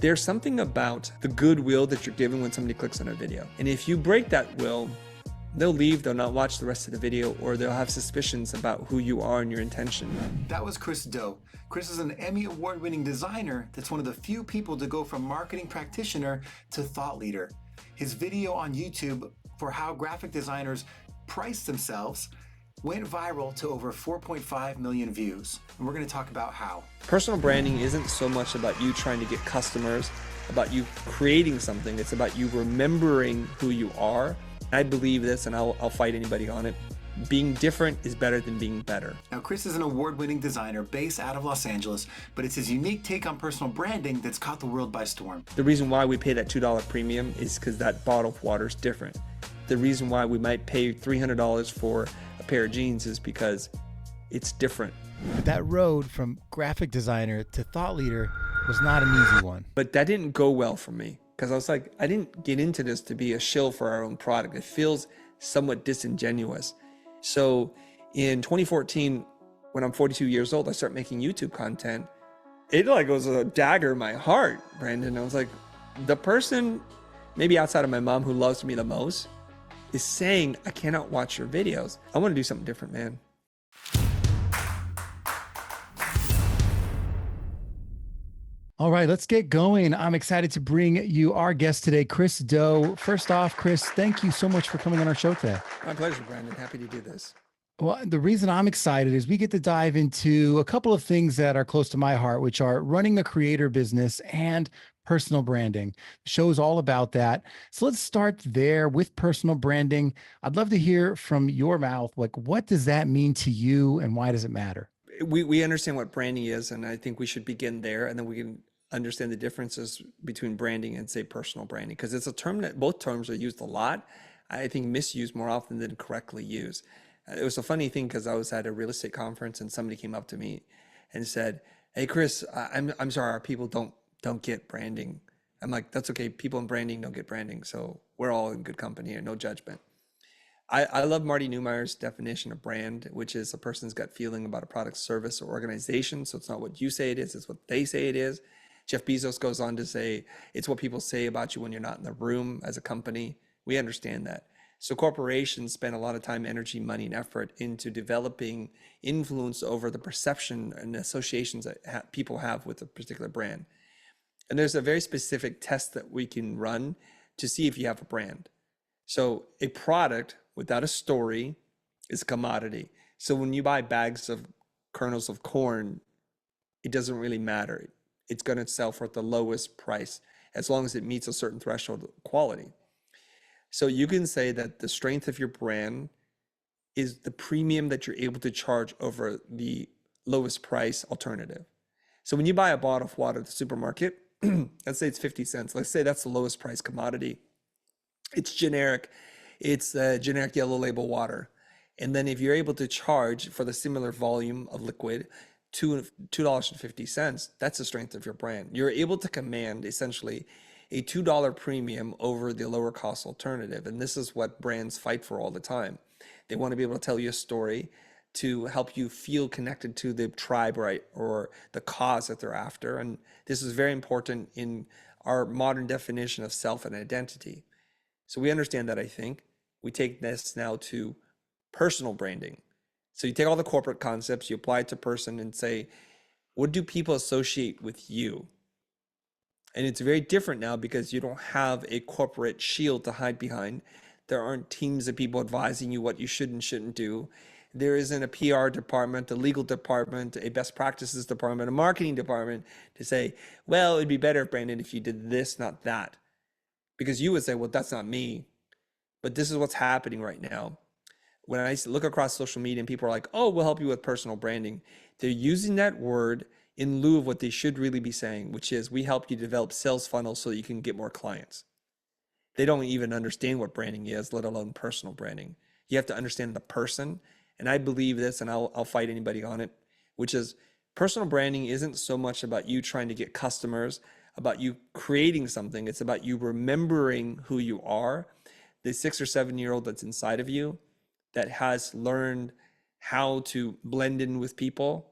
There's something about the goodwill that you're given when somebody clicks on a video. And if you break that will, they'll leave, they'll not watch the rest of the video, or they'll have suspicions about who you are and your intention. That was Chris Do. Chris is an Emmy Award-winning designer that's one of the few people to go from marketing practitioner to thought leader. His video on YouTube for how graphic designers price themselves went viral to over 4.5 million views. And we're going to talk about how. Personal branding isn't so much about you trying to get customers, about you creating something. It's about you remembering who you are. I believe this, and I'll fight anybody on it. Being different is better than being better. Now, Chris is an award-winning designer based out of Los Angeles, but it's his unique take on personal branding that's caught the world by storm. The reason why we pay that $2 premium is because that bottle of water is different. The reason why we might pay $300 for a pair of jeans is because it's different. That road from graphic designer to thought leader was not an easy one. But that didn't go well for me because I was like, I didn't get into this to be a shill for our own product. It feels somewhat disingenuous. So in 2014, when I'm 42 years old, I start making YouTube content. It was a dagger in my heart, Brandon. I was like, the person, maybe outside of my mom who loves me the most, is saying, I cannot watch your videos. I want to do something different, man. All right, let's get going. I'm excited to bring you our guest today, Chris Do. First off, Chris, thank you so much for coming on our show today. My pleasure, Brandon. Happy to do this. Well, the reason I'm excited is we get to dive into a couple of things that are close to my heart, which are running a creator business and personal branding. The show is all about that. So let's start there with personal branding. I'd love to hear from your mouth, like, what does that mean to you and why does it matter? We understand what branding is, and I think we should begin there, and then we can understand the differences between branding and, say, personal branding, because it's a term that both terms are used a lot. I think misused more often than correctly used. It was a funny thing because I was at a real estate conference and somebody came up to me and said, "Hey, Chris, I'm sorry, our people don't get branding." I'm like, "That's okay. People in branding don't get branding, so we're all in good company here. No judgment." I love Marty Neumeier's definition of brand, which is a person's gut feeling about a product, service, or organization. So it's not what you say it is; it's what they say it is. Jeff Bezos goes on to say, it's what people say about you when you're not in the room as a company. We understand that. So corporations spend a lot of time, energy, money, and effort into developing influence over the perception and associations that people have with a particular brand. And there's a very specific test that we can run to see if you have a brand. So a product without a story is a commodity. So when you buy bags of kernels of corn, it doesn't really matter. It's going to sell for the lowest price as long as it meets a certain threshold of quality. So you can say that the strength of your brand is the premium that you're able to charge over the lowest price alternative. So when you buy a bottle of water at the supermarket, let's say it's 50 cents. Let's say that's the lowest price commodity. It's generic. It's generic yellow label water. And then if you're able to charge for the similar volume of liquid, $2.50, that's the strength of your brand. You're able to command essentially a $2 premium over the lower cost alternative. And this is what brands fight for all the time. They want to be able to tell you a story to help you feel connected to the tribe, right, or the cause that they're after. And this is very important in our modern definition of self and identity. So we understand that, I think. We take this now to personal branding. So you take all the corporate concepts, you apply it to person and say, what do people associate with you? And it's very different now because you don't have a corporate shield to hide behind. There aren't teams of people advising you what you should and shouldn't do. There isn't a PR department, a legal department, a best practices department, a marketing department to say, well, it'd be better, Brandon, if you did this, not that. Because you would say, well, that's not me. But this is what's happening right now. When I look across social media and people are like, oh, we'll help you with personal branding, they're using that word in lieu of what they should really be saying, which is we help you develop sales funnels so that you can get more clients. They don't even understand what branding is, let alone personal branding. You have to understand the person. And I believe this, and I'll fight anybody on it, which is personal branding isn't so much about you trying to get customers, about you creating something. It's about you remembering who you are, the 6 or 7-year-old that's inside of you, that has learned how to blend in with people,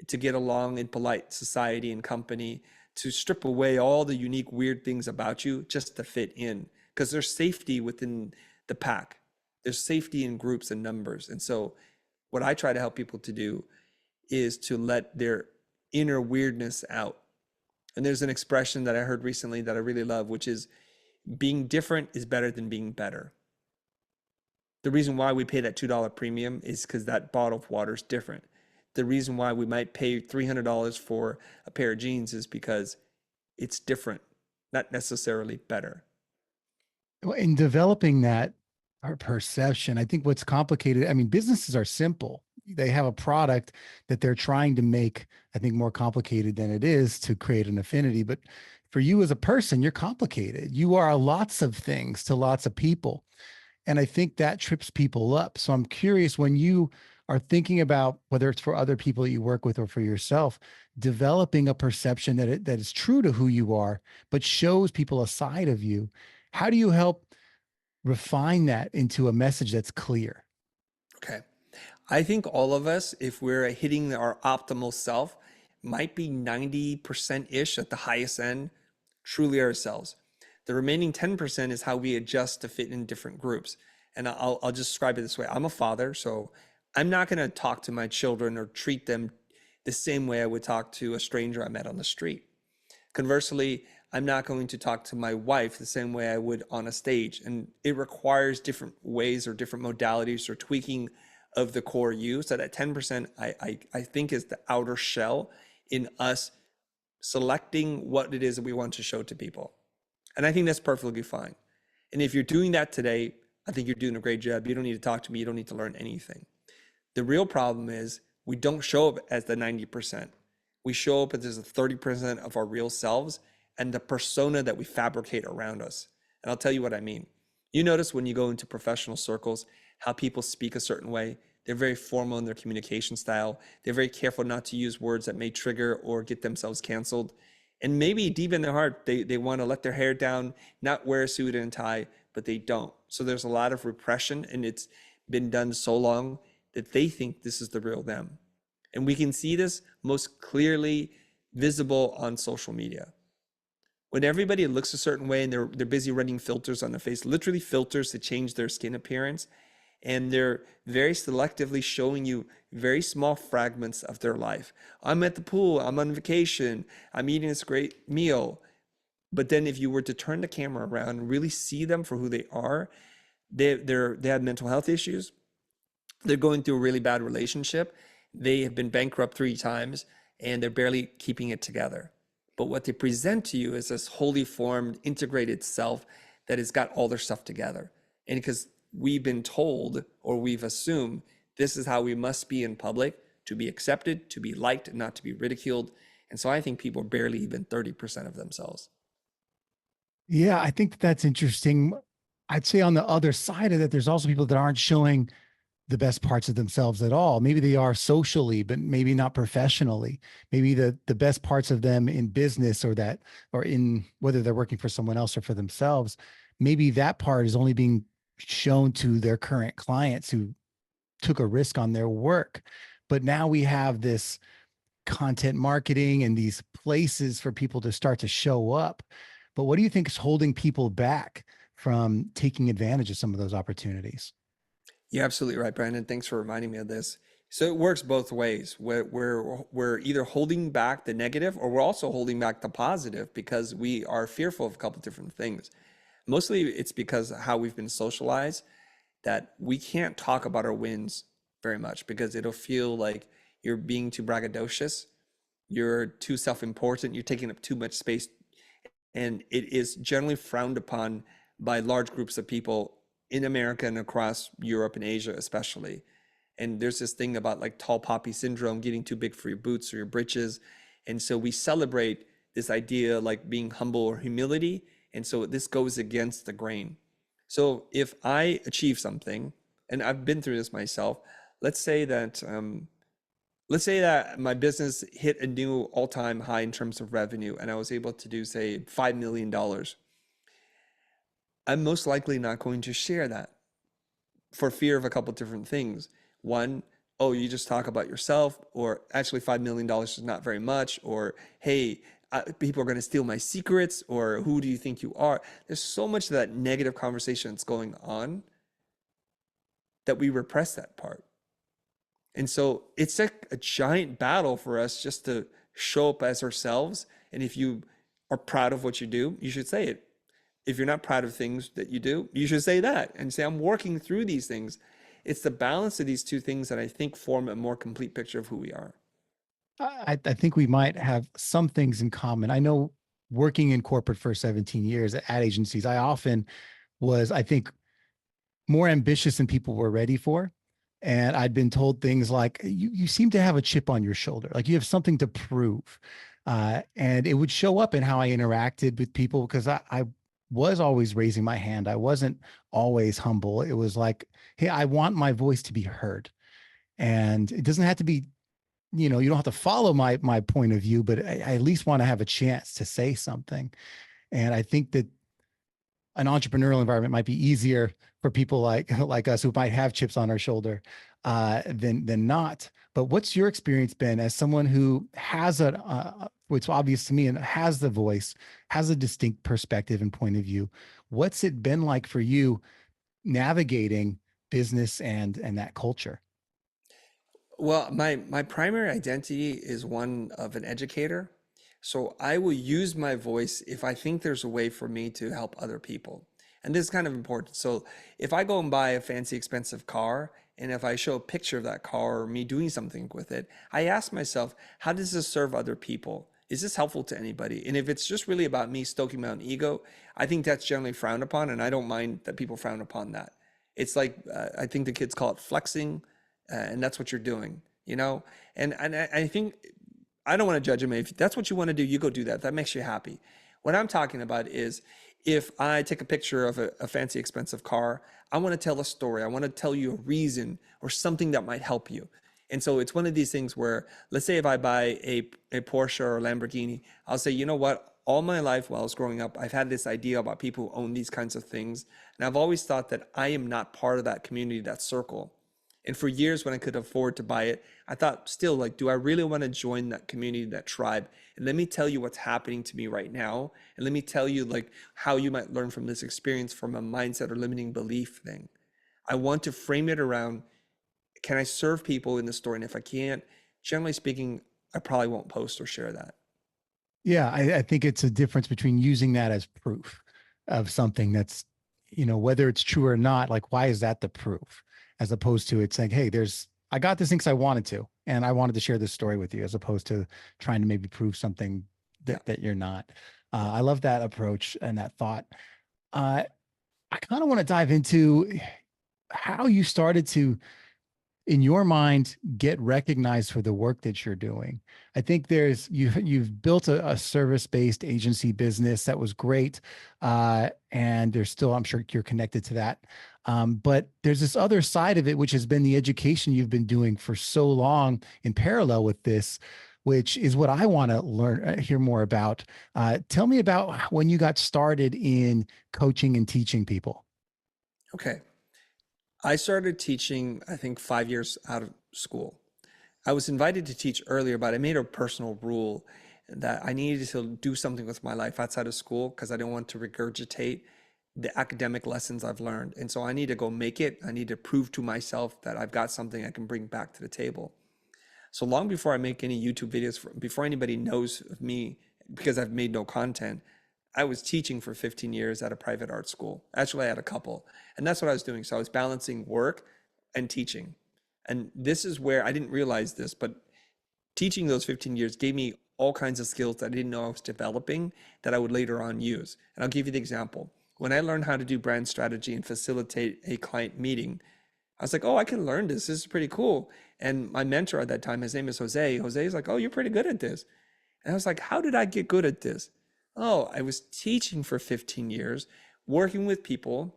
to get along in polite society and company, to strip away all the unique, weird things about you just to fit in, because there's safety within the pack. There's safety in groups and numbers. And so what I try to help people to do is to let their inner weirdness out. And there's an expression that I heard recently that I really love, which is being different is better than being better. The reason why we pay that $2 premium is because that bottle of water is different. The reason why we might pay $300 for a pair of jeans is because it's different, not necessarily better. In developing that perception, I think what's complicated, I mean, businesses are simple. They have a product that they're trying to make, I think, more complicated than it is to create an affinity. But for you as a person, you're complicated. You are lots of things to lots of people. And I think that trips people up. So I'm curious, when you are thinking about whether it's for other people that you work with or for yourself, developing a perception that is true to who you are, but shows people a side of you. How do you help refine that into a message that's clear? Okay. I think all of us, if we're hitting our optimal self, might be 90%-ish at the highest end, truly ourselves. The remaining 10% is how we adjust to fit in different groups. And I'll just describe it this way. I'm a father, so I'm not going to talk to my children or treat them the same way I would talk to a stranger I met on the street. Conversely, I'm not going to talk to my wife the same way I would on a stage. And it requires different ways or different modalities or tweaking of the core you. So that 10%, I think, is the outer shell in us selecting what it is that we want to show to people. And I think that's perfectly fine. And if you're doing that today, I think you're doing a great job. You don't need to talk to me. You don't need to learn anything. The real problem is we don't show up as the 90%. We show up as the 30% of our real selves and the persona that we fabricate around us. And I'll tell you what I mean. You notice when you go into professional circles, how people speak a certain way. They're very formal in their communication style. They're very careful not to use words that may trigger or get themselves canceled. And maybe deep in their heart, they want to let their hair down, not wear a suit and tie, but they don't. So there's a lot of repression, and it's been done so long that they think this is the real them. And we can see this most clearly visible on social media. When everybody looks a certain way and they're busy running filters on their face, literally filters to change their skin appearance, and they're very selectively showing you very small fragments of their life. I'm at the pool, I'm on vacation, I'm eating this great meal. But then if you were to turn the camera around and really see them for who they are, they have mental health issues. They're going through a really bad relationship. They have been bankrupt 3 times and they're barely keeping it together. But what they present to you is this wholly formed, integrated self that has got all their stuff together. And because we've been told, or we've assumed, this is how we must be in public to be accepted, to be liked, and not to be ridiculed. And so I think people are barely even 30% of themselves. Yeah, I think that's interesting. I'd say on the other side of that, there's also people that aren't showing the best parts of themselves at all. Maybe they are socially, but maybe not professionally. Maybe the best parts of them in business or in whether they're working for someone else or for themselves, maybe that part is only being shown to their current clients who took a risk on their work. But now we have this content marketing and these places for people to start to show up. But what do you think is holding people back from taking advantage of some of those opportunities? You're absolutely right, Brandon. Thanks for reminding me of this. So it works both ways. We're either holding back the negative or we're also holding back the positive because we are fearful of a couple of different things. Mostly it's because of how we've been socialized that we can't talk about our wins very much because it'll feel like you're being too braggadocious, you're too self-important, you're taking up too much space. And it is generally frowned upon by large groups of people in America and across Europe and Asia especially. And there's this thing about like tall poppy syndrome, getting too big for your boots or your britches. And so we celebrate this idea like being humble or humility. And so this goes against the grain. So if I achieve something, and I've been through this myself, let's say that my business hit a new all-time high in terms of revenue, and I was able to do, say, $5 million. I'm most likely not going to share that for fear of a couple of different things. One, oh, you just talk about yourself, or actually $5 million is not very much, or hey, people are going to steal my secrets, or who do you think you are? There's so much of that negative conversation that's going on that we repress that part. And so it's like a giant battle for us just to show up as ourselves. And if you are proud of what you do, you should say it. If you're not proud of things that you do, you should say that and say, I'm working through these things. It's the balance of these two things that I think form a more complete picture of who we are. I think we might have some things in common. I know working in corporate for 17 years at agencies, I often was, I think, more ambitious than people were ready for. And I'd been told things like, you seem to have a chip on your shoulder, like you have something to prove. And it would show up in how I interacted with people because I was always raising my hand. I wasn't always humble. It was like, hey, I want my voice to be heard. And it doesn't have to be, you don't have to follow my point of view, but I at least want to have a chance to say something. And I think that an entrepreneurial environment might be easier for people like us who might have chips on our shoulder than not. But what's your experience been as someone who has what's obvious to me and has the voice, has a distinct perspective and point of view? What's it been like for you navigating business and that culture? Well, my primary identity is one of an educator. So I will use my voice if I think there's a way for me to help other people. And this is kind of important. So if I go and buy a fancy, expensive car, and if I show a picture of that car or me doing something with it, I ask myself, how does this serve other people? Is this helpful to anybody? And if it's just really about me stoking my own ego, I think that's generally frowned upon, and I don't mind that people frown upon that. It's like, I think the kids call it flexing, and that's what you're doing, And I think, I don't want to judge them. If that's what you want to do, you go do that. That makes you happy. What I'm talking about is if I take a picture of a fancy, expensive car, I want to tell a story. I want to tell you a reason or something that might help you. And so it's one of these things where, let's say if I buy a Porsche or a Lamborghini, I'll say, you know what? All my life while I was growing up, I've had this idea about people who own these kinds of things. And I've always thought that I am not part of that community, that circle. And for years when I could afford to buy it, I thought still, like, do I really want to join that community, that tribe? And let me tell you what's happening to me right now. And let me tell you like how you might learn from this experience from a mindset or limiting belief thing. I want to frame it around, can I serve people in the story? And if I can't, generally speaking, I probably won't post or share that. Yeah, I think it's a difference between using that as proof of something that's, whether it's true or not, like, why is that the proof? As opposed to it saying, hey, I got this thing because I wanted to, and I wanted to share this story with you, as opposed to trying to maybe prove something that you're not. I love that approach and that thought. I kind of want to dive into how you started to, in your mind, get recognized for the work that you're doing. I think you've built a service-based agency business that was great. And there's still, I'm sure you're connected to that. But there's this other side of it, which has been the education you've been doing for so long in parallel with this, which is what I want to hear more about. Tell me about when you got started in coaching and teaching people. Okay. I started teaching, I think, 5 years out of school. I was invited to teach earlier, but I made a personal rule that I needed to do something with my life outside of school because I didn't want to regurgitate the academic lessons I've learned. And so I need to go make it. I need to prove to myself that I've got something I can bring back to the table. So long before I make any YouTube videos, before anybody knows of me, because I've made no content, I was teaching for 15 years at a private art school. Actually, I had a couple. And that's what I was doing. So I was balancing work and teaching. And this is where I didn't realize this, but teaching those 15 years gave me all kinds of skills that I didn't know I was developing that I would later on use. And I'll give you the example. When I learned how to do brand strategy and facilitate a client meeting, I was like, oh, I can learn this. This is pretty cool. And my mentor at that time, his name is Jose. Jose is like, oh, you're pretty good at this. And I was like, how did I get good at this? Oh, I was teaching for 15 years, working with people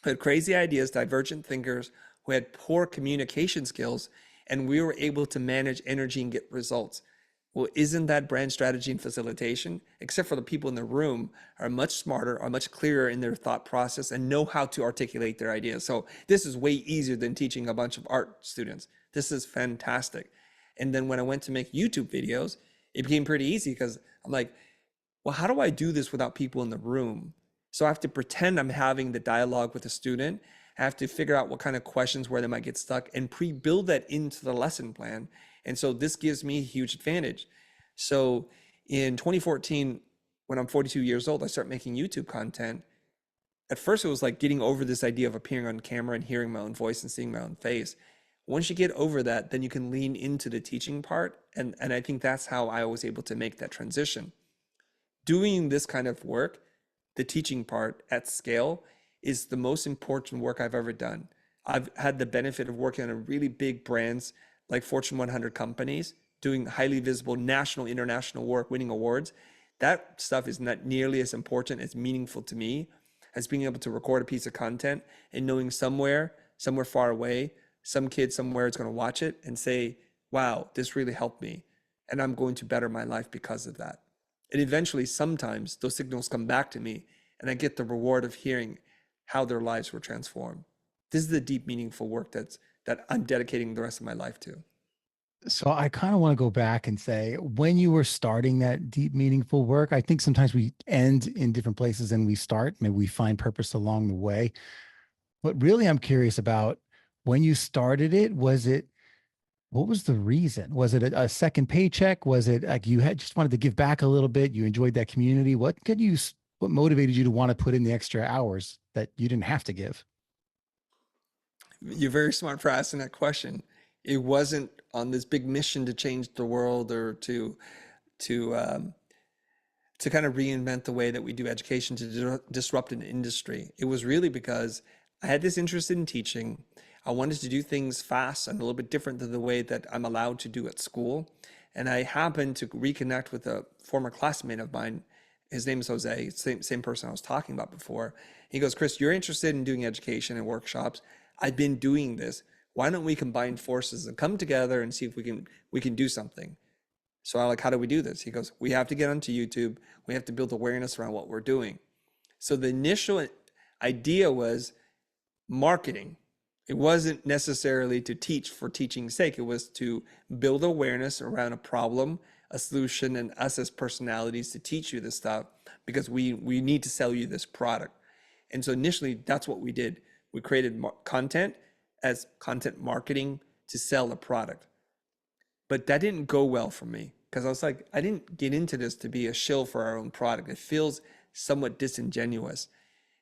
who had crazy ideas, divergent thinkers, who had poor communication skills, and we were able to manage energy and get results. Well, isn't that brand strategy and facilitation? Except for the people in the room are much smarter, are much clearer in their thought process, and know how to articulate their ideas. So this is way easier than teaching a bunch of art students. This is fantastic. And then when I went to make YouTube videos, it became pretty easy because I'm like, well, how do I do this without people in the room? So I have to pretend I'm having the dialogue with the student. I have to figure out what kind of questions where they might get stuck and pre-build that into the lesson plan. And so this gives me a huge advantage. So in 2014, when I'm 42 years old, I start making YouTube content. At first, it was like getting over this idea of appearing on camera and hearing my own voice and seeing my own face. Once you get over that, then you can lean into the teaching part. And I think that's how I was able to make that transition. Doing this kind of work, the teaching part at scale, is the most important work I've ever done. I've had the benefit of working on really big brands like Fortune 100 companies, doing highly visible national, international work, winning awards. That stuff is not nearly as important, as meaningful to me as being able to record a piece of content and knowing somewhere far away, some kid somewhere is going to watch it and say, wow, this really helped me. And I'm going to better my life because of that. And eventually, sometimes those signals come back to me and I get the reward of hearing how their lives were transformed. This is the deep, meaningful work that I'm dedicating the rest of my life to. So I kind of want to go back and say, when you were starting that deep, meaningful work, I think sometimes we end in different places than we start. Maybe we find purpose along the way. But really, I'm curious about when you started it, what was the reason? Was it a second paycheck? Was it like you had just wanted to give back a little bit? You enjoyed that community? What motivated you to want to put in the extra hours that you didn't have to give? You're very smart for asking that question. It wasn't on this big mission to change the world or to kind of reinvent the way that we do education to disrupt an industry. It was really because I had this interest in teaching. I wanted to do things fast and a little bit different than the way that I'm allowed to do at school. And I happened to reconnect with a former classmate of mine. His name is Jose, same person I was talking about before. He goes, Chris, you're interested in doing education and workshops. I've been doing this. Why don't we combine forces and come together and see if we can do something? So I'm like, how do we do this? He goes, we have to get onto YouTube. We have to build awareness around what we're doing. So the initial idea was marketing. It wasn't necessarily to teach for teaching's sake. It was to build awareness around a problem, a solution, and us as personalities to teach you this stuff because we need to sell you this product. And so initially, that's what we did. We created content as content marketing to sell a product. But that didn't go well for me because I was like, I didn't get into this to be a shill for our own product. It feels somewhat disingenuous.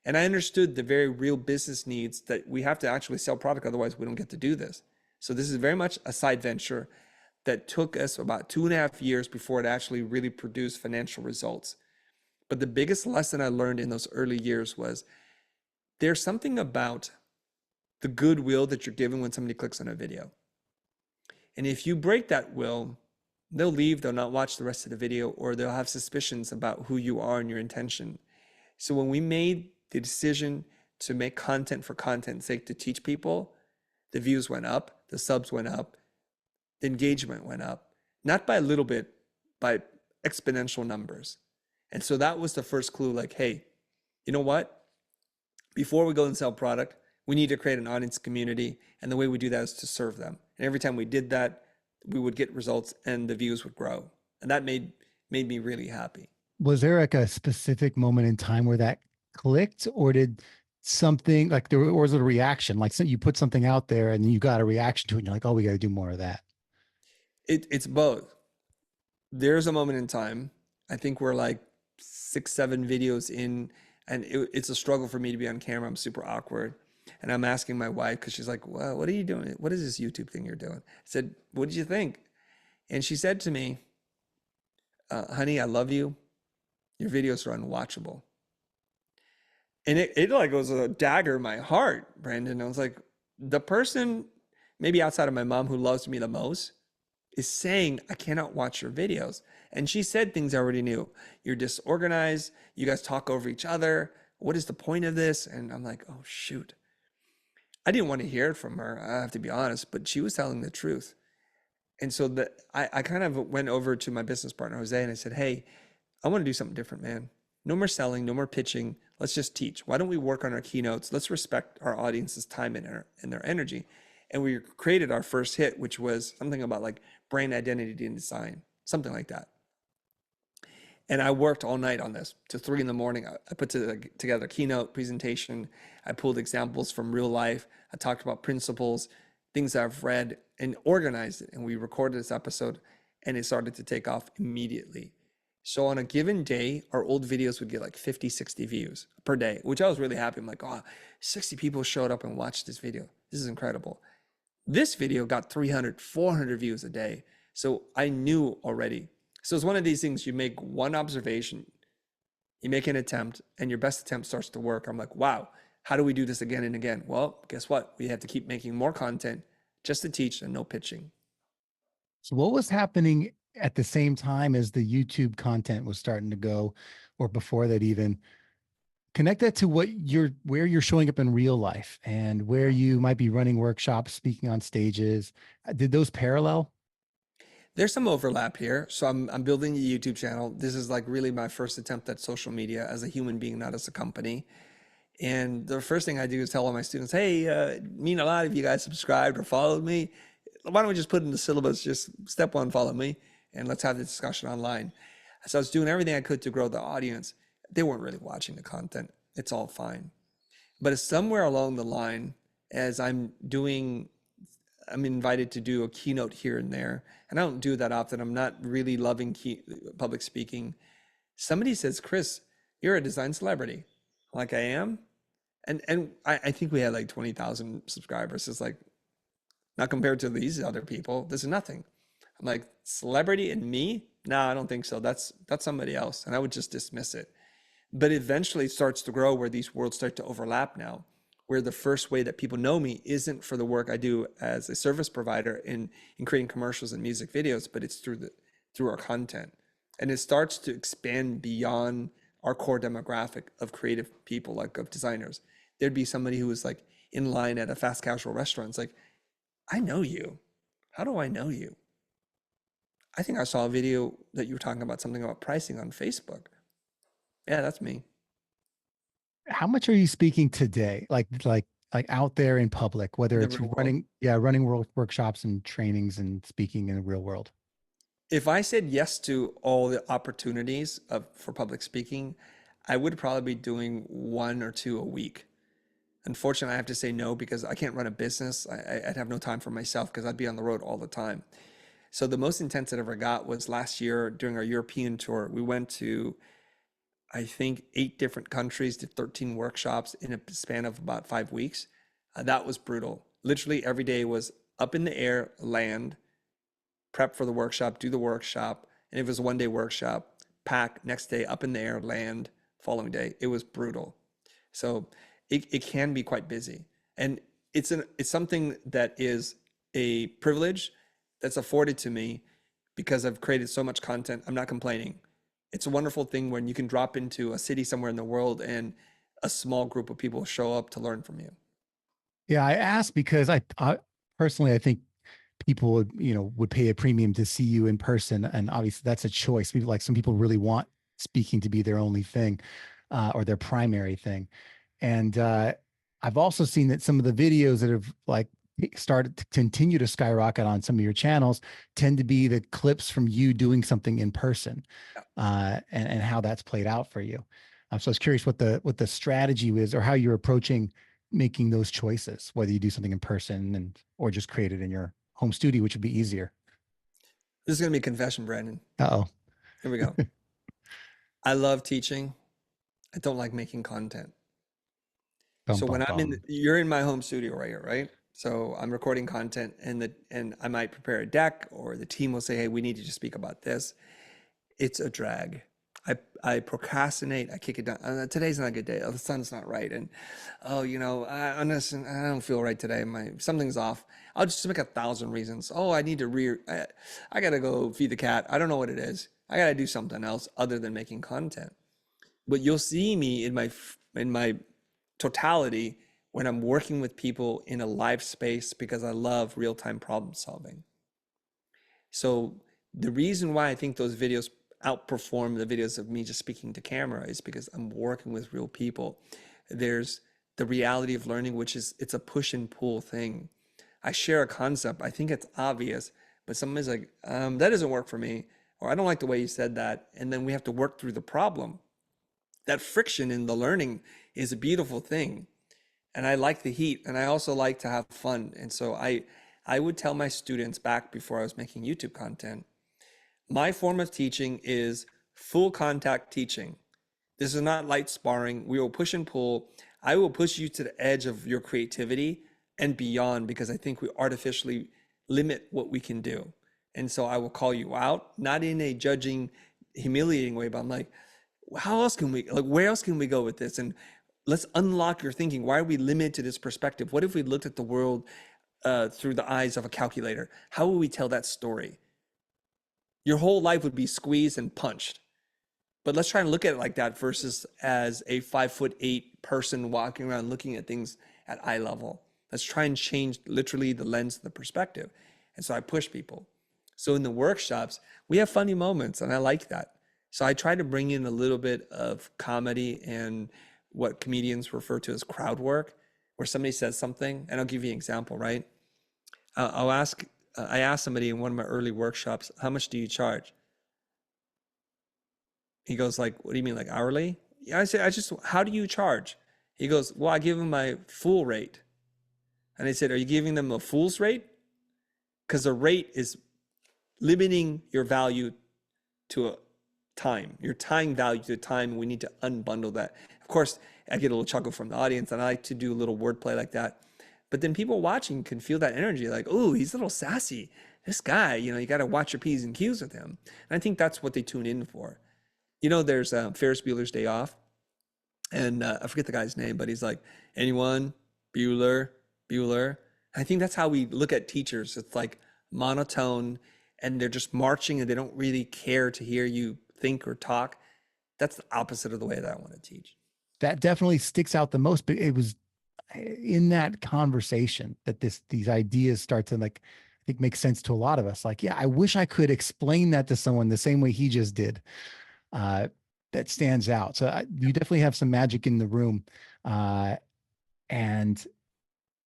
And I understood the very real business needs that we have to actually sell product, otherwise we don't get to do this. So this is very much a side venture that took us about 2.5 years before it actually really produced financial results. But the biggest lesson I learned in those early years was there's something about the goodwill that you're given when somebody clicks on a video. And if you break that will, they'll leave, they'll not watch the rest of the video, or they'll have suspicions about who you are and your intention. So when we made the decision to make content for content's sake to teach people, the views went up, the subs went up, the engagement went up, not by a little bit, by exponential numbers. And so that was the first clue, like, hey, you know what? Before we go and sell product, we need to create an audience community. And the way we do that is to serve them. And every time we did that, we would get results and the views would grow. And that made me really happy. Was there like a specific moment in time where that clicked, or did something like or was it a reaction? Like, so you put something out there and you got a reaction to it and you're like, oh, we got to do more of that. It's both. There's a moment in time, I think we're like 6-7 videos in, and it's a struggle for me to be on camera. I'm super awkward. And I'm asking my wife, because she's like, well, what are you doing? What is this YouTube thing you're doing? I said, what did you think? And she said to me, honey, I love you. Your videos are unwatchable. And it like was a dagger in my heart, Brandon. I was like, the person, maybe outside of my mom, who loves me the most, is saying, I cannot watch your videos. And she said things I already knew. You're disorganized. You guys talk over each other. What is the point of this? And I'm like, oh, shoot. I didn't want to hear it from her, I have to be honest, but she was telling the truth. And so I kind of went over to my business partner, Jose, and I said, hey, I want to do something different, man. No more selling, no more pitching. Let's just teach. Why don't we work on our keynotes? Let's respect our audience's time and their energy. And we created our first hit, which was something about like brand identity and design, something like that. And I worked all night on this to 3 in the morning. I put together a keynote presentation. I pulled examples from real life. I talked about principles, things I've read, and organized it. And we recorded this episode, and it started to take off immediately. So on a given day, our old videos would get like 50, 60 views per day, which I was really happy. I'm like, oh, 60 people showed up and watched this video. This is incredible. This video got 300, 400 views a day. So I knew already. So it's one of these things, you make one observation, you make an attempt, and your best attempt starts to work. I'm like, wow, how do we do this again and again? Well, guess what? We have to keep making more content just to teach and no pitching. So what was happening at the same time as the YouTube content was starting to go, or before that even? Connect that to where you're showing up in real life and where you might be running workshops, speaking on stages. Did those parallel? There's some overlap here. So I'm building a YouTube channel. This is like really my first attempt at social media as a human being, not as a company. And the first thing I do is tell all my students, hey, it mean a lot if you guys subscribed or followed me. Why don't we just put in the syllabus, just step one, follow me, and let's have the discussion online. So I was doing everything I could to grow the audience. They weren't really watching the content. It's all fine. But it's somewhere along the line, as I'm invited to do a keynote here and there, and I don't do that often. I'm not really loving public speaking. Somebody says, Chris, you're a design celebrity. I'm like, I am? And I think we had like 20,000 subscribers. It's like, not compared to these other people, this is nothing. I'm like, celebrity and me? No, I don't think so. That's somebody else. And I would just dismiss it. But eventually it starts to grow where these worlds start to overlap now, where the first way that people know me isn't for the work I do as a service provider in creating commercials and music videos, but it's through our content. And it starts to expand beyond our core demographic of creative people, like of designers. There'd be somebody who was like in line at a fast casual restaurant. It's like, I know you. How do I know you? I think I saw a video that you were talking about something about pricing on Facebook. Yeah, that's me. How much are you speaking today? Like out there in public, whether In the it's real world. running workshops and trainings and speaking in the real world? If I said yes to all the opportunities for public speaking, I would probably be doing 1 or 2 a week. Unfortunately, I have to say no because I can't run a business. I'd have no time for myself because I'd be on the road all the time. So the most intense I ever got was last year during our European tour. We went to, I think, 8 different countries, did 13 workshops in a span of about 5 weeks. That was brutal. Literally every day was up in the air, land, prep for the workshop, do the workshop. And if it was a 1-day workshop, pack, next day up in the air, land, following day. It was brutal. So it can be quite busy. And it's something that is a privilege that's afforded to me because I've created so much content. I'm not complaining. It's a wonderful thing when you can drop into a city somewhere in the world and a small group of people show up to learn from you. Yeah, I asked because I personally, I think people would pay a premium to see you in person, and obviously that's a choice. Some people really want speaking to be their only thing, or their primary thing. And I've also seen that some of the videos that have like started to continue to skyrocket on some of your channels tend to be the clips from you doing something in person, and how that's played out for you. So I was curious what the strategy is, or how you're approaching making those choices, whether you do something in person or just create it in your home studio, which would be easier. This is going to be a confession, Brandon. Uh-oh. Here we go. I love teaching. I don't like making content. Bum, So bum, when bum. you're in my home studio right here, right? So I'm recording content and I might prepare a deck or the team will say, hey, we need you to speak about this. It's a drag. I procrastinate. I kick it down. Today's not a good day. Oh, the sun's not right. And I don't feel right today. Something's off. I'll just make 1,000 reasons. Oh, I need to I gotta go feed the cat. I don't know what it is. I gotta do something else other than making content. But you'll see me in my totality when I'm working with people in a live space because I love real-time problem solving. So the reason why I think those videos outperform the videos of me just speaking to camera is because I'm working with real people. There's the reality of learning, which is it's a push and pull thing. I share a concept. I think it's obvious, but someone's like, that doesn't work for me. or I don't like the way you said that. And then we have to work through the problem. That friction in the learning is a beautiful thing. And I like the heat, and I also like to have fun. And so I would tell my students back before I was making YouTube content, my form of teaching is full contact teaching. This is not light sparring. We will push and pull. I will push you to the edge of your creativity and beyond, because I think we artificially limit what we can do. And so I will call you out, not in a judging, humiliating way, but I'm like, how else can we, like, where else can we go with this? And let's unlock your thinking. Why are we limited to this perspective? What if we looked at the world through the eyes of a calculator? How would we tell that story? Your whole life would be squeezed and punched. But let's try and look at it like that versus as a 5'8" person walking around looking at things at eye level. Let's try and change literally the lens, the perspective. And so I push people. So in the workshops, we have funny moments, and I like that. So I try to bring in a little bit of comedy and what comedians refer to as crowd work, where somebody says something, and I'll give you an example, right? I asked somebody in one of my early workshops, how much do you charge? He goes like, what do you mean, like hourly? Yeah, I said, how do you charge? He goes, well, I give them my full rate. And I said, are you giving them a fool's rate? Because a rate is limiting your value to a time, your time value to time. We need to unbundle that. Of course, I get a little chuckle from the audience, and I like to do a little wordplay like that. But then people watching can feel that energy, like, oh, he's a little sassy. This guy, you got to watch your P's and Q's with him. And I think that's what they tune in for. There's Ferris Bueller's Day Off, and I forget the guy's name, but he's like, anyone? Bueller. I think that's how we look at teachers. It's like monotone, and they're just marching, and they don't really care to hear you think or talk. That's the opposite of the way that I want to teach. That definitely sticks out the most, but it was in that conversation that these ideas start to, like, I think, make sense to a lot of us. Like, yeah, I wish I could explain that to someone the same way he just did. That stands out. So you definitely have some magic in the room. And,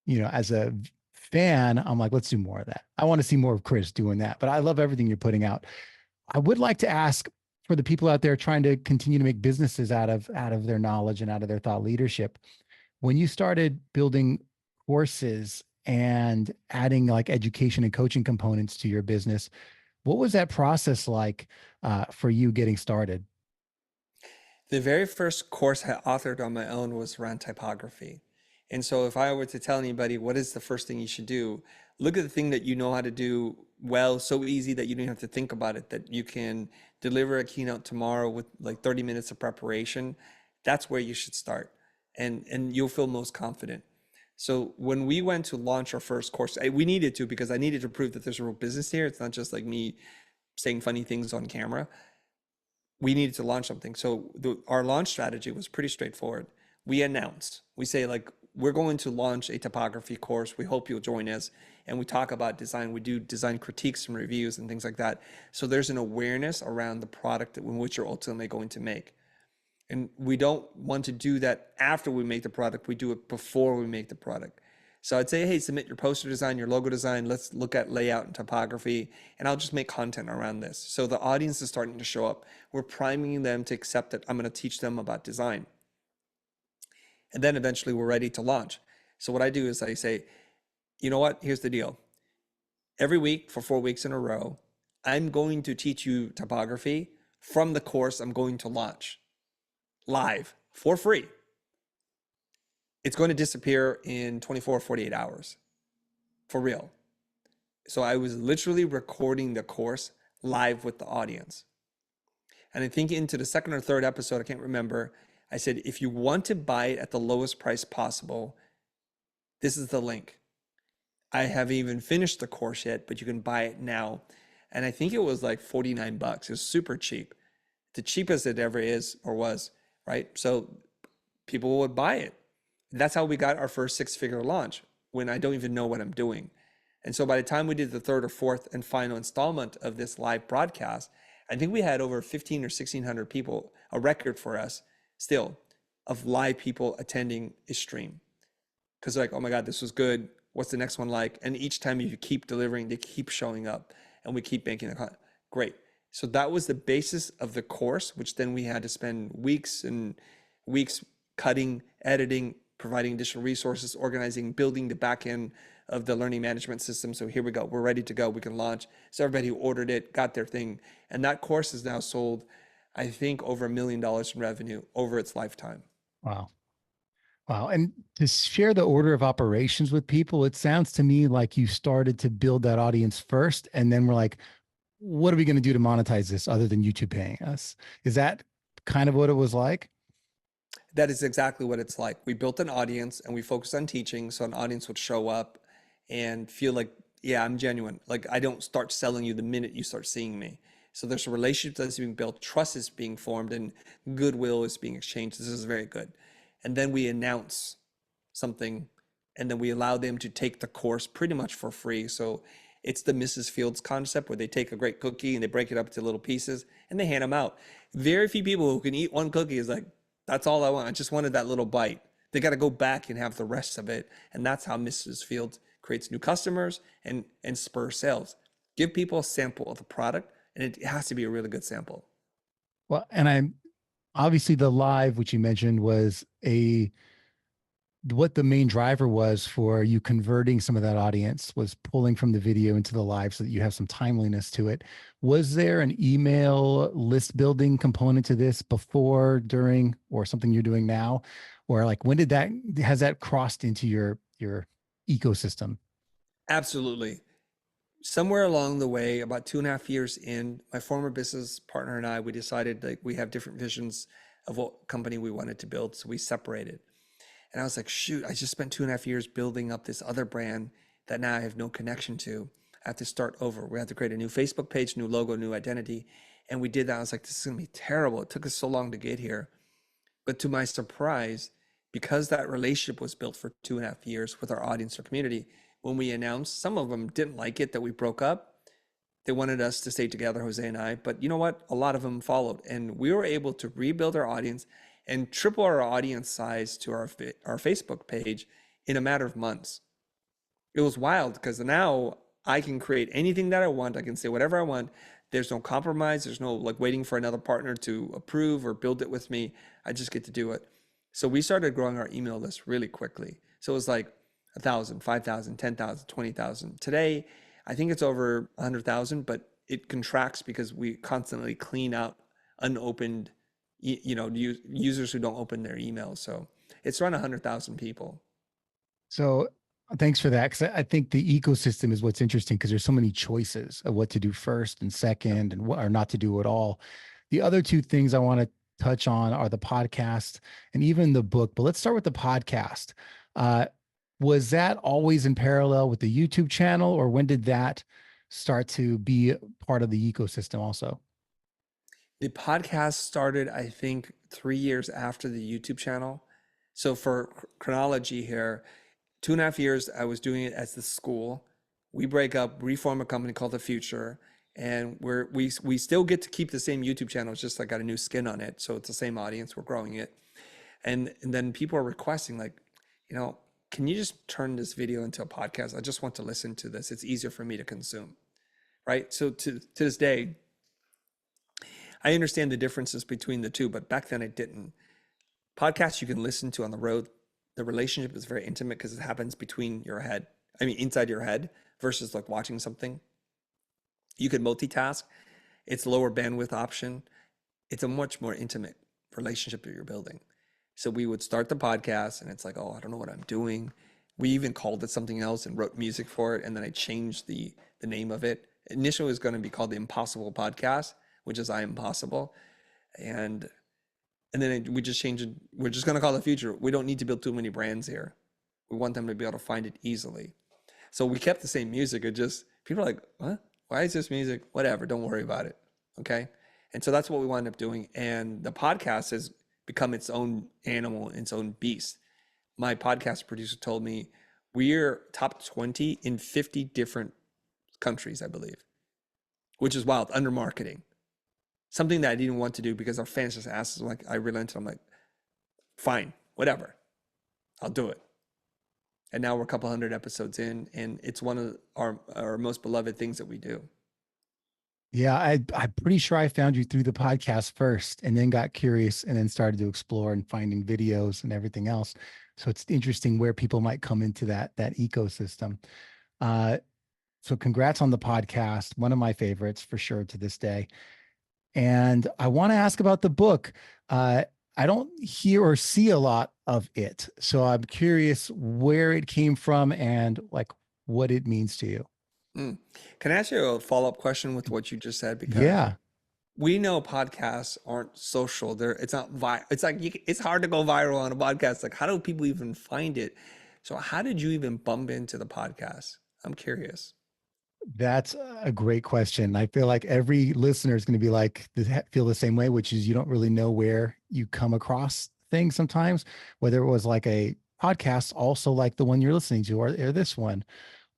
as a fan, I'm like, let's do more of that. I want to see more of Chris doing that, but I love everything you're putting out. I would like to ask, for the people out there trying to continue to make businesses out of their knowledge and out of their thought leadership, when you started building courses and adding like education and coaching components to your business, what was that process like for you getting started? The very first course I authored on my own was around typography. And so if I were to tell anybody, what is the first thing you should do? Look at the thing that you know how to do well, so easy that you don't have to think about it, that you can deliver a keynote tomorrow with like 30 minutes of preparation. That's where you should start. And you'll feel most confident. So when we went to launch our first course, we needed to, because I needed to prove that there's a real business here. It's not just like me saying funny things on camera. We needed to launch something. So our launch strategy was pretty straightforward. We announced, we say like, we're going to launch a typography course. We hope you'll join us. And we talk about design. We do design critiques and reviews and things like that. So there's an awareness around the product in which you're ultimately going to make. And we don't want to do that after we make the product. We do it before we make the product. So I'd say, hey, submit your poster design, your logo design. Let's look at layout and typography, and I'll just make content around this. So the audience is starting to show up. We're priming them to accept that I'm going to teach them about design. And then eventually we're ready to launch. So what I do is I say, you know what? Here's the deal. Every week for 4 weeks in a row, I'm going to teach you typography from the course I'm going to launch live for free. It's going to disappear in 24 or 48 hours for real. So I was literally recording the course live with the audience. And I think into the second or third episode, I can't remember, I said, if you want to buy it at the lowest price possible, this is the link. I haven't even finished the course yet, but you can buy it now. And I think it was like $49. It was super cheap. The cheapest it ever is or was, right? So people would buy it. That's how we got our first six-figure launch, when I don't even know what I'm doing. And so by the time we did the third or fourth and final installment of this live broadcast, I think we had over 15 or 1,600 people, a record for us still, of live people attending a stream. Because like, oh my God, this was good. What's the next one like? And each time you keep delivering, they keep showing up, and we keep making the content. Great. So that was the basis of the course, which then we had to spend weeks and weeks cutting, editing, providing additional resources, organizing, building the back end of the learning management system. So here we go. We're ready to go. We can launch. So everybody who ordered it got their thing. And that course is now sold, I think, over $1 million in revenue over its lifetime. Wow. Wow. And to share the order of operations with people, it sounds to me like you started to build that audience first. And then we're like, what are we going to do to monetize this other than YouTube paying us? Is that kind of what it was like? That is exactly what it's like. We built an audience and we focused on teaching. So an audience would show up and feel like, yeah, I'm genuine. Like I don't start selling you the minute you start seeing me. So there's a relationship that's being built, trust is being formed, and goodwill is being exchanged. This is very good. And then we announce something, and then we allow them to take the course pretty much for free. So it's the Mrs. Fields concept where they take a great cookie and they break it up into little pieces and they hand them out. Very few people who can eat one cookie is like, that's all I want. I just wanted that little bite. They got to go back and have the rest of it. And that's how Mrs. Fields creates new customers and spurs sales. Give people a sample of the product, and it has to be a really good sample. Well, and I'm obviously the live, which you mentioned, was what the main driver was for you converting some of that audience was pulling from the video into the live so that you have some timeliness to it. Was there an email list building component to this before, during, or something you're doing now? Or like when has that crossed into your ecosystem? Absolutely. Somewhere along the way, about 2.5 years in, my former business partner and I, we decided like we have different visions of what company we wanted to build. So we separated. And I was like, shoot, I just spent 2.5 years building up this other brand that now I have no connection to. I have to start over. We have to create a new Facebook page, new logo, new identity. And we did that. I was like, this is going to be terrible. It took us so long to get here. But to my surprise, because that relationship was built for 2.5 years with our audience or community, when we announced, some of them didn't like it that we broke up. They wanted us to stay together, Jose and I. But you know what? A lot of them followed. And we were able to rebuild our audience and triple our audience size to our Facebook page in a matter of months. It was wild because now I can create anything that I want. I can say whatever I want. There's no compromise. There's no like waiting for another partner to approve or build it with me. I just get to do it. So we started growing our email list really quickly. So it was like 1,000, 5,000, 10,000, 20,000. Today, I think it's over 100,000, but it contracts because we constantly clean out unopened users who don't open their emails. So it's around 100,000 people. So thanks for that. Cause I think the ecosystem is what's interesting because there's so many choices of what to do first and second and what or not to do at all. The other two things I want to touch on are the podcast and even the book, but let's start with the podcast. Was that always in parallel with the YouTube channel, or when did that start to be part of the ecosystem also? The podcast started, I think, 3 years after the YouTube channel. So for chronology here, 2.5 years, I was doing it as the school. We break up, reform a company called the Futur, and we still get to keep the same YouTube channel. It's just I got a new skin on it, so it's the same audience. We're growing it, and then people are requesting like, can you just turn this video into a podcast? I just want to listen to this. It's easier for me to consume, right? So to this day, I understand the differences between the two, but back then I didn't. Podcasts you can listen to on the road. The relationship is very intimate because it happens inside your head versus like watching something. You can multitask. It's lower bandwidth option. It's a much more intimate relationship that you're building. So we would start the podcast and it's like, oh, I don't know what I'm doing. We even called it something else and wrote music for it. And then I changed the name of it. Initially it was going to be called the Impossible Podcast, which is I Am Possible. And then we just changed it. We're just going to call it Future. We don't need to build too many brands here. We want them to be able to find it easily. So we kept the same music. It just, people are like, what? Why is this music? Whatever. Don't worry about it. Okay. And so that's what we wound up doing. And the podcast has become its own animal, its own beast. My podcast producer told me we're top 20 in 50 different countries, I believe, which is wild, under marketing. Something that I didn't want to do because our fans just asked us, like, I relented. I'm like, fine, whatever, I'll do it. And now we're a couple hundred episodes in, and it's one of our most beloved things that we do. Yeah, I'm pretty sure I found you through the podcast first and then got curious and then started to explore and finding videos and everything else. So it's interesting where people might come into that ecosystem. Uh, so congrats on the podcast. One of my favorites for sure to this day. And I want to ask about the book. Uh, I don't hear or see a lot of it. So I'm curious where it came from and like what it means to you. Mm. Can I ask you a follow-up question with what you just said? Because Yeah, we know podcasts aren't social. It's not it's like it's hard to go viral on a podcast. Like, how do people even find it? So how did you even bump into the podcast? I'm curious. that's a great question. I feel like every listener is going to be like, feel the same way, which is you don't really know where you come across things sometimes, whether it was like a podcast, also like the one you're listening to, or this one,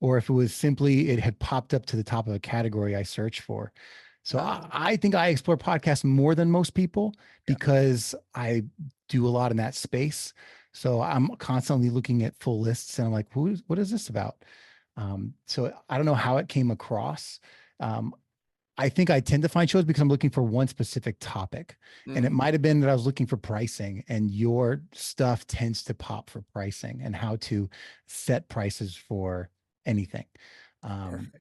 or if it was simply it had popped up to the top of a category I searched for. So Oh, I think I explore podcasts more than most people yeah, because I do a lot in that space. So I'm constantly looking at full lists and I'm like, what is this about? So I don't know how it came across. Um, I think I tend to find shows because I'm looking for one specific topic. And it mm, might have been that I was looking for pricing, and your stuff tends to pop for pricing and how to set prices for anything. Um, perfect.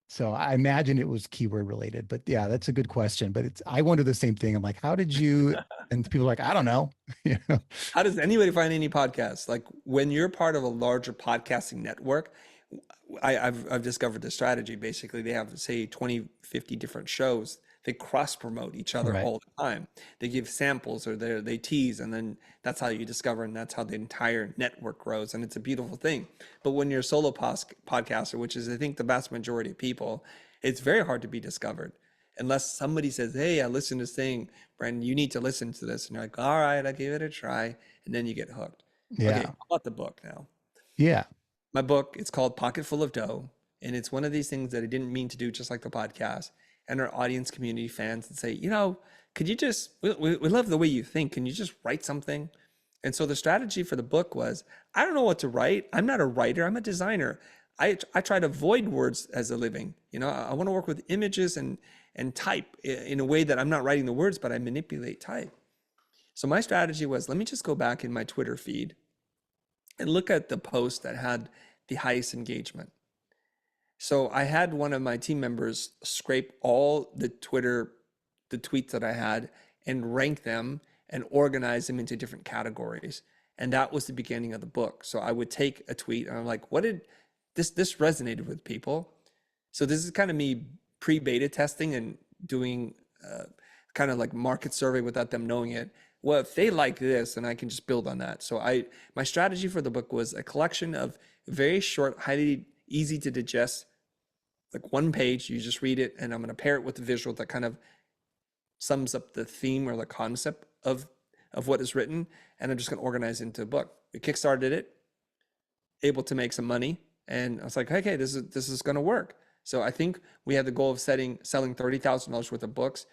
so I imagine it was keyword related, but yeah, that's a good question. But I wonder the same thing. I'm like, how did you? And people are like, I don't know. you know? How does anybody find any podcasts? Like when you're part of a larger podcasting network, I've discovered the strategy. Basically, they have, say, 20, 50 different shows. They cross promote each other Right. all the time. They give samples or they tease, and then that's how you discover, and that's how the entire network grows. And it's a beautiful thing. But when you're a solo podcaster, which is, I think, the vast majority of people, it's very hard to be discovered unless somebody says, "Hey, I listened to this thing, Brandon, you need to listen to this." And you're like, "All right, I'll give it a try." And then you get hooked. Okay, Yeah. how about the book now? Yeah. My book, it's called Pocket Full of Dough. And it's one of these things that I didn't mean to do, just like the podcast. And our audience, community, fans, and say, could you just, we love the way you think. Can you just write something? And so the strategy for the book was, I don't know what to write. I'm not a writer, I'm a designer. I try to avoid words as a living. I want to work with images and type in a way that I'm not writing the words, but I manipulate type. So my strategy was, let me just go back in my Twitter feed and look at the post that had the highest engagement. So I had one of my team members scrape all the tweets that I had and rank them and organize them into different categories. And that was the beginning of the book. So I would take a tweet and I'm like, what did this resonated with people? So this is kind of me pre-beta testing and doing kind of like market survey without them knowing it. Well, if they like this, then I can just build on that. So my strategy for the book was a collection of very short, highly easy to digest, like one page. You just read it, and I'm going to pair it with a visual that kind of sums up the theme or the concept of what is written, and I'm just going to organize it into a book. We kickstarted it, able to make some money, and I was like, okay, this is going to work. So I think we had the goal of selling $30,000 worth of books.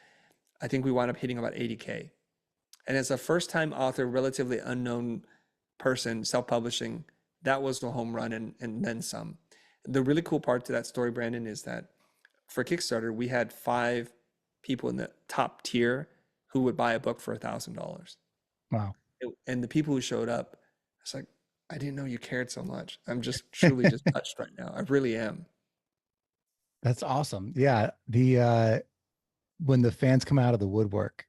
I think we wound up hitting about 80K. And as a first-time author, relatively unknown person, self-publishing, that was the home run and then some. The really cool part to that story, Brandon, is that for Kickstarter, we had 5 people in the top tier who would buy a book for $1,000. Wow. And the people who showed up, it's like, I didn't know you cared so much. I'm just truly just touched right now. I really am. That's awesome. Yeah. When the fans come out of the woodwork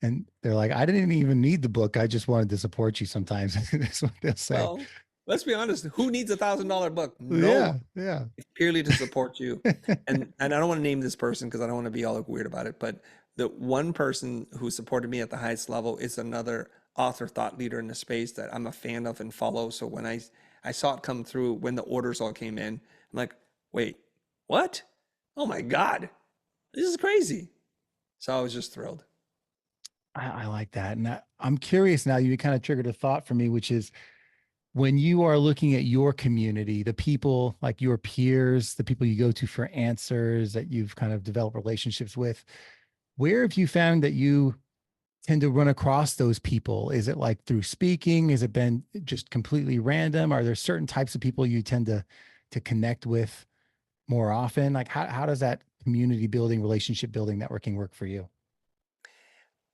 and they're like, I didn't even need the book. I just wanted to support you sometimes. That's what they'll say. Well, let's be honest. Who needs $1,000 book? No one. Yeah. Yeah. It's purely to support you. And I don't want to name this person because I don't want to be all weird about it. But the one person who supported me at the highest level is another author thought leader in the space that I'm a fan of and follow. So when I saw it come through when the orders all came in, I'm like, wait, what? Oh my God, this is crazy. So I was just thrilled. I like that. And I'm curious now, you kind of triggered a thought for me, which is when you are looking at your community, the people like your peers, the people you go to for answers that you've kind of developed relationships with, where have you found that you tend to run across those people? Is it like through speaking? Has it been just completely random? Are there certain types of people you tend to connect with more often? Like how does that community building, relationship building, networking work for you?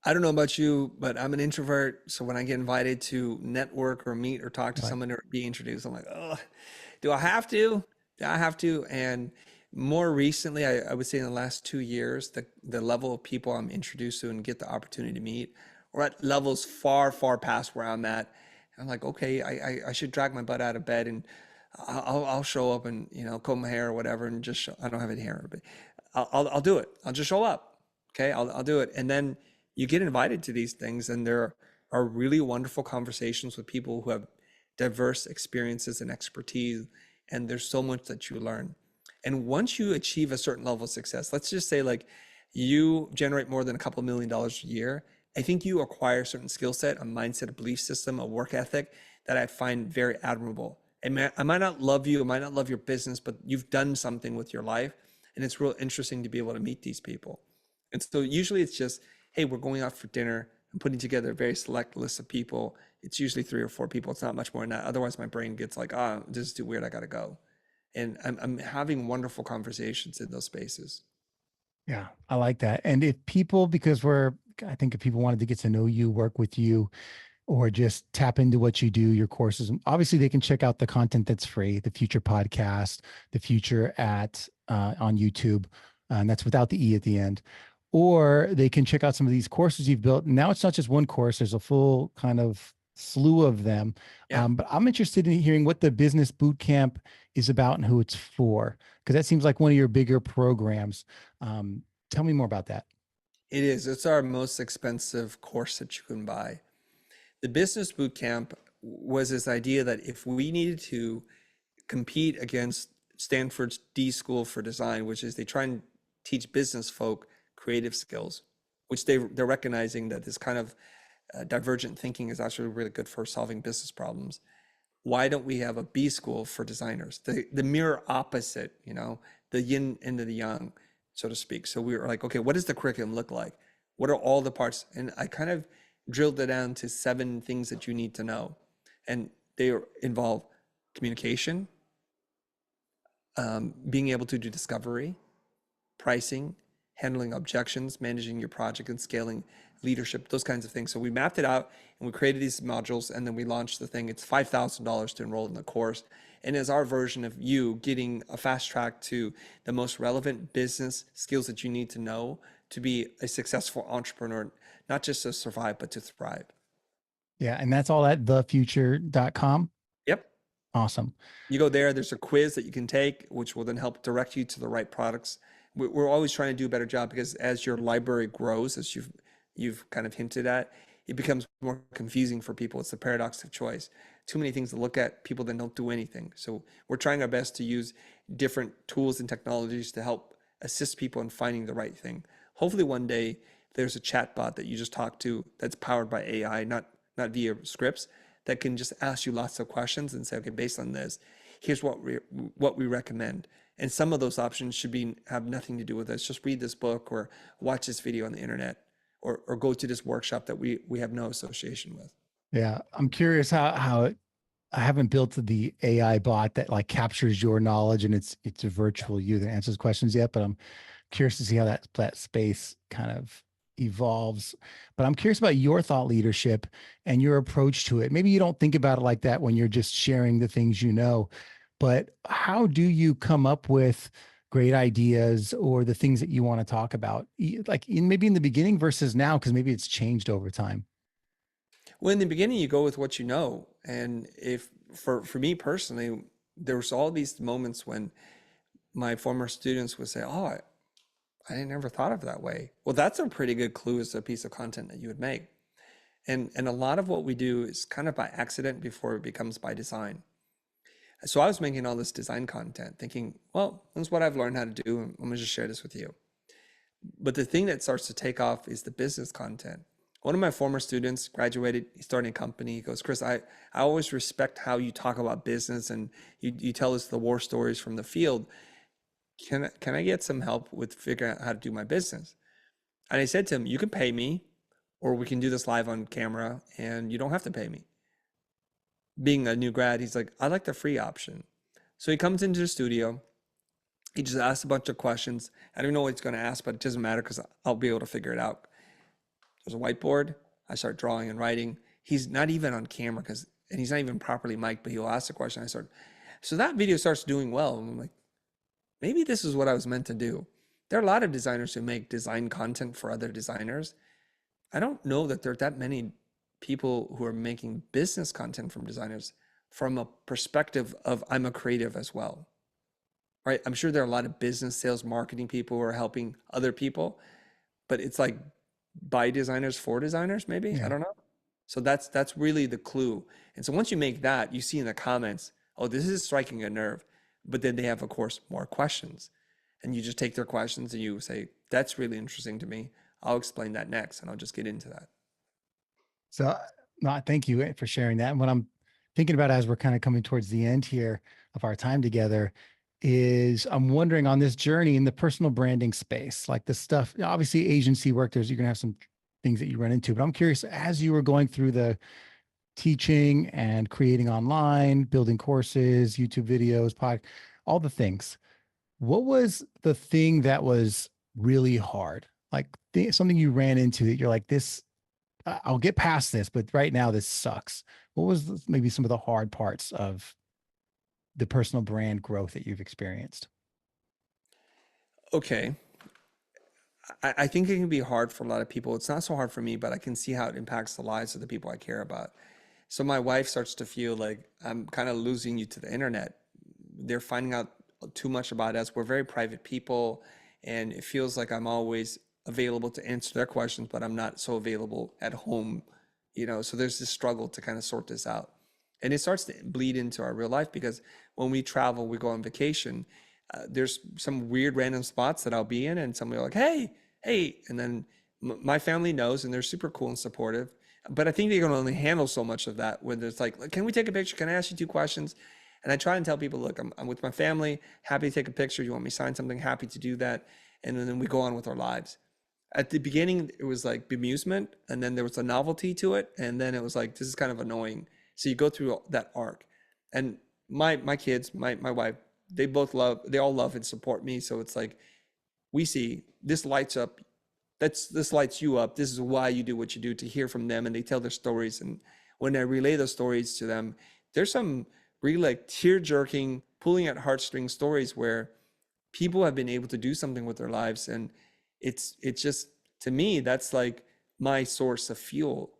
I don't know about you, but I'm an introvert. So when I get invited to network or meet or talk to Right. someone or be introduced, I'm like, oh, do I have to? Do I have to? And more recently, I would say in the last 2 years, the level of people I'm introduced to and get the opportunity to meet are at levels far, far past where I'm at. I'm like, okay, I should drag my butt out of bed and I'll show up and comb my hair or whatever and just show, I don't have any hair, but I'll do it. I'll just show up. Okay, I'll do it. And then you get invited to these things, and there are really wonderful conversations with people who have diverse experiences and expertise, and there's so much that you learn. And once you achieve a certain level of success, let's just say like you generate more than a couple $1 million a year, I think you acquire a certain skill set, a mindset, a belief system, a work ethic that I find very admirable. I might not love you, I might not love your business, but you've done something with your life, and it's real interesting to be able to meet these people. And so usually it's just, hey, we're going out for dinner. I'm putting together a very select list of people. It's usually 3 or 4 people. It's not much more than that. Otherwise, my brain gets like, ah, oh, this is too weird. I got to go. And I'm having wonderful conversations in those spaces. Yeah, I like that. And if people, I think if people wanted to get to know you, work with you, or just tap into what you do, your courses, obviously they can check out the content that's free, the Future podcast, the Future at on YouTube, and that's without the E at the end. Or they can check out some of these courses you've built. Now it's not just one course; there's a full kind of slew of them. Yeah. But I'm interested in hearing what the business boot camp is about and who it's for, because that seems like one of your bigger programs. Tell me more about that. It is. It's our most expensive course that you can buy. The business boot camp was this idea that if we needed to compete against Stanford's D School for Design, which is they try and teach business folk creative skills, which they're recognizing that this kind of divergent thinking is actually really good for solving business problems. Why don't we have a B school for designers? The mirror opposite, the yin and the yang, so to speak. So we were like, okay, what does the curriculum look like? What are all the parts? And I kind of drilled it down to 7 things that you need to know. And they involve communication, being able to do discovery, pricing, handling objections, managing your project and scaling leadership, those kinds of things. So we mapped it out and we created these modules and then we launched the thing. It's $5,000 to enroll in the course. And as our version of you getting a fast track to the most relevant business skills that you need to know to be a successful entrepreneur, not just to survive, but to thrive. Yeah. And that's all at thefuture.com. Yep. Awesome. You go there, there's a quiz that you can take, which will then help direct you to the right products. We're always trying to do a better job because as your library grows, as you've kind of hinted at, it becomes more confusing for people. It's the paradox of choice. Too many things to look at, people that don't do anything. So we're trying our best to use different tools and technologies to help assist people in finding the right thing. Hopefully one day there's a chat bot that you just talk to that's powered by AI, not via scripts, that can just ask you lots of questions and say, okay, based on this, here's what we recommend. And some of those options should have nothing to do with us. Just read this book or watch this video on the internet or go to this workshop that we have no association with. Yeah. I'm curious how I haven't built the AI bot that like captures your knowledge and it's a virtual you that answers questions yet, but I'm curious to see how that space kind of evolves. But I'm curious about your thought leadership and your approach to it. Maybe you don't think about it like that when you're just sharing the things you know, but how do you come up with great ideas or the things that you want to talk about, like maybe in the beginning versus now, because maybe it's changed over time? Well, in the beginning, you go with what you know. And if for me personally, there was all these moments when my former students would say, oh, I never thought of it that way. Well, that's a pretty good clue as to a piece of content that you would make. And a lot of what we do is kind of by accident before it becomes by design. So I was making all this design content thinking, well, this is what I've learned how to do. And I'm gonna just share this with you. But the thing that starts to take off is the business content. One of my former students graduated, he's starting a company. He goes, Chris, I always respect how you talk about business and you tell us the war stories from the field. Can I get some help with figuring out how to do my business? And I said to him, you can pay me or we can do this live on camera and you don't have to pay me. Being a new grad, he's like, I like the free option. So he comes into the studio He just asks a bunch of questions. I don't know what he's going to ask, but it doesn't matter because I'll be able to figure it out. There's a whiteboard. I start drawing and writing. He's not even on camera and he's not even properly mic'd, but he'll ask a question. So that video starts doing well. And I'm like, maybe this is what I was meant to do. There are a lot of designers who make design content for other designers. I don't know that there are that many people who are making business content from designers from a perspective of I'm a creative as well, right? I'm sure there are a lot of business, sales, marketing people who are helping other people, but it's like by designers for designers, maybe. I Yeah. don't know. So that's really the clue. And so once you make that, you see in the comments, oh, this is striking a nerve. But then they have, of course, more questions. And you just take their questions and you say, that's really interesting to me. I'll explain that next, and I'll just get into that. So, no, thank you for sharing that. And what I'm thinking about as we're kind of coming towards the end here of our time together is I'm wondering on this journey in the personal branding space, like the stuff, obviously agency work, you're going to have some things that you run into, but I'm curious, as you were going through the teaching and creating online, building courses, YouTube videos, all the things, what was the thing that was really hard? Like something you ran into that you're like, this, I'll get past this, but right now this sucks. What was maybe some of the hard parts of the personal brand growth that you've experienced? Okay. I think it can be hard for a lot of people. It's not so hard for me, but I can see how it impacts the lives of the people I care about. So my wife starts to feel like I'm kind of losing you to the internet. They're finding out too much about us. We're very private people, and it feels like I'm always available to answer their questions, but I'm not so available at home, So there's this struggle to kind of sort this out. And it starts to bleed into our real life because when we travel, we go on vacation, there's some weird random spots that I'll be in, and somebody will like, hey, and then my family knows, and they're super cool and supportive. But I think they can only handle so much of that when there's like, can we take a picture? Can I ask you two questions? And I try and tell people, look, I'm with my family, happy to take a picture. You want me to sign something? Happy to do that. And then we go on with our lives. At the beginning, it was like bemusement, and then there was a novelty to it. And then it was like, this is kind of annoying. So you go through that arc. And my kids, my wife, they all love and support me. So it's like, we see this lights up. This lights you up. This is why you do what you do, to hear from them. And they tell their stories. And when I relay those stories to them, there's some really like tear-jerking, pulling at heartstrings stories where people have been able to do something with their lives. And it's just, to me, that's like my source of fuel.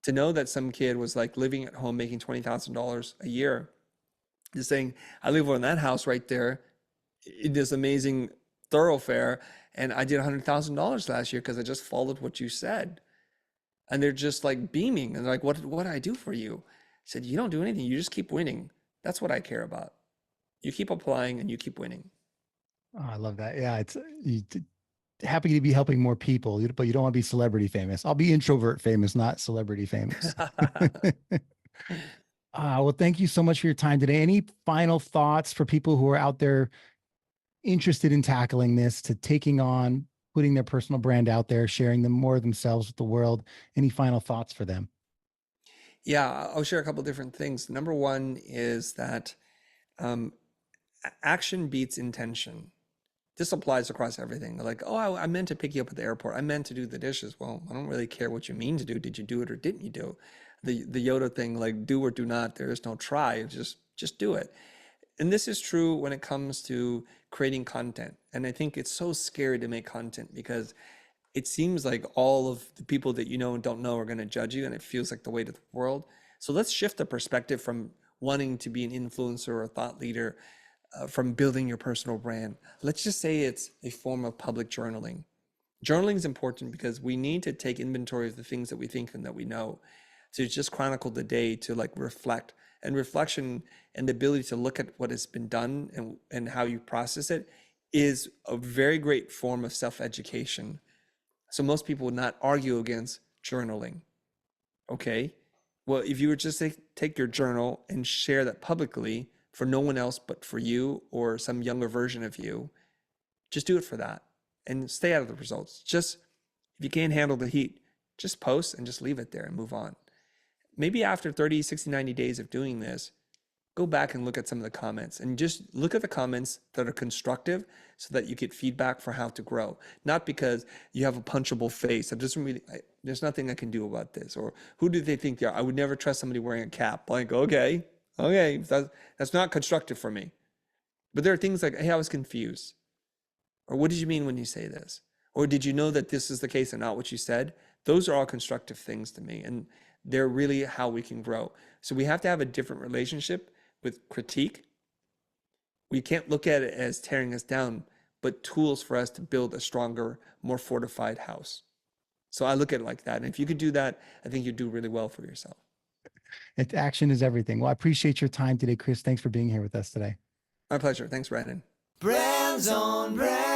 To know that some kid was like living at home making $20,000 a year, just saying, I live in that house right there in this amazing thoroughfare, and I did $100,000 last year because I just followed what you said. And they're just like beaming, and they're like, what did I do for you? I said, you don't do anything. You just keep winning. That's what I care about. You keep applying and you keep winning. Oh, I love that. Yeah, happy to be helping more people, but you don't want to be celebrity famous. I'll be introvert famous, not celebrity famous. Well, thank you so much for your time today. Any final thoughts for people who are out there interested in tackling this, to taking on, putting their personal brand out there, sharing them more of themselves with the world? Any final thoughts for them? Yeah, I'll share a couple different things. Number one is that action beats intention. This applies across everything. They're like, oh, I meant to pick you up at the airport. I meant to do the dishes. Well, I don't really care what you mean to do. Did you do it or didn't you do? The Yoda thing, like do or do not, there is no try. Just do it. And this is true when it comes to creating content. And I think it's so scary to make content because it seems like all of the people that you know and don't know are going to judge you, and it feels like the weight of the world. So let's shift the perspective from wanting to be an influencer or a thought leader, from building your personal brand. Let's just say it's a form of public journaling. Journaling is important because we need to take inventory of the things that we think and that we know. To just chronicle the day, to like reflect. And reflection and the ability to look at what has been done and how you process it is a very great form of self-education. So most people would not argue against journaling. Okay, well, if you were just take your journal and share that publicly for no one else but for you or some younger version of you, just do it for that and stay out of the results. Just, if you can't handle the heat, just post and just leave it there and move on. Maybe after 30, 60, 90 days of doing this, go back and look at some of the comments and just look at the comments that are constructive so that you get feedback for how to grow. Not because you have a punchable face. That doesn't really, there's nothing I can do about this. Or who do they think they are? I would never trust somebody wearing a cap. Like, okay, that's not constructive for me. But there are things like, hey, I was confused. Or what did you mean when you say this? Or did you know that this is the case and not what you said? Those are all constructive things to me. And they're really how we can grow. So we have to have a different relationship with critique. We can't look at it as tearing us down, but tools for us to build a stronger, more fortified house. So I look at it like that. And if you could do that, I think you'd do really well for yourself. Action is everything. Well, I appreciate your time today, Chris. Thanks for being here with us today. My pleasure. Thanks, Brandon. Brands on Brands.